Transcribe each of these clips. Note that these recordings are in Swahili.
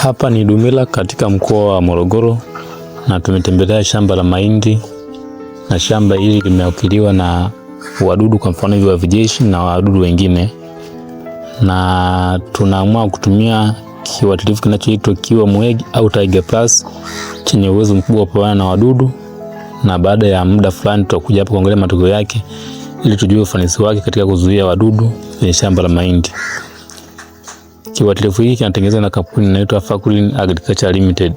Hapa ni Dumila katika mkoa wa Morogoro na tumetembelea shamba la mahindi, na shamba hili limeathiriwa na wadudu, kwa mfano viwavi jeshi na wadudu wengine, na tunaamua kutumia kiuatilifu kinachoitwa Kiwa Mweg au Tiger Plus chenye uwezo mkubwa wa kupambana na wadudu, na baada ya muda fulani tutakuja hapa kuangalia matokeo yake ili tujue ufanisi wake katika kuzuia wadudu kwenye shamba la mahindi. Kiuatilifu hiki kinatengenezwa na kampuni inaitwa Fakulin Agriculture Limited.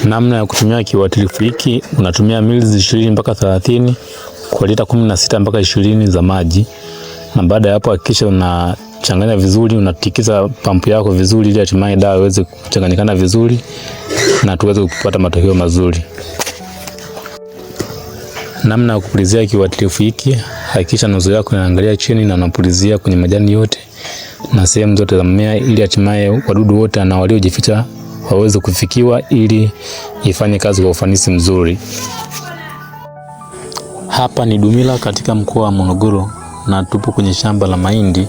Namna ya kutumia kiuatilifu hiki: unatumia mils 20 mpaka 30 kwa lita 16 mpaka 20 za maji, na baada ya hapo hakikisha unachanganya vizuri, unatikisa pampu yako vizuri ili hatimaye dawa iweze kuchanganyikana vizuri na tuweze kupata matokeo mazuri. Namna ya kupulizia kiuatilifu hiki: hakikisha nozo yako inaangalia chini na unapulizia kwenye majani yote na sehemu zote za mmea ili hatimaye wadudu wote na waliojificha waweze kufikiwa ili ifanye kazi kwa ufanisi mzuri. Hapa ni Dumila katika mkoa wa Morogoro na tupo kwenye shamba la mahindi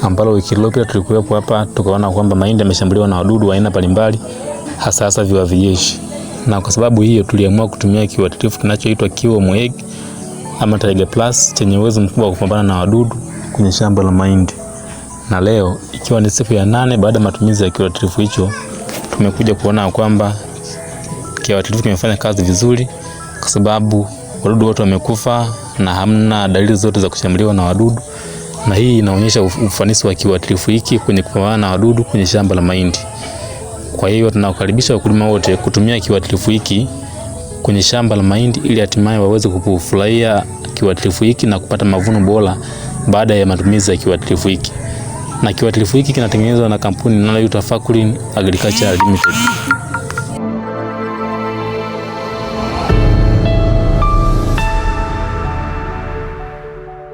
ambalo wiki iliyopita tulikuwepo hapa, tukaona kwamba mahindi yameshambuliwa na wadudu wa aina mbalimbali, hasa viwavi jeshi. Na kwa sababu hiyo tuliamua kutumia kiuatilifu kinachoitwa Kiwa Mweg ama Tiger Plus chenye uwezo mkubwa wa kupambana na wadudu kwenye shamba la mahindi. Na leo ikiwa ni siku ya 8 baada ya matumizi ya kiuatilifu hicho, tumekuja kuona kwamba kiuatilifu kimefanya kazi vizuri, kwa sababu wadudu wote wamekufa na hamna dalili zote za kushambuliwa na wadudu, na hii inaonyesha ufanisi wa kiuatilifu hiki kwenye kupambana na wadudu kwenye shamba la mahindi. Kwa hiyo tunawakaribisha wakulima wote kutumia kiuatilifu hiki kwenye shamba la mahindi ili hatimaye waweze kufurahia kiuatilifu hiki na kupata mavuno bora baada ya matumizi ya kiuatilifu hiki. Na kiuatilifu hiki kinatengenezwa na kampuni inayoitwa Fakulin Agriculture Limited.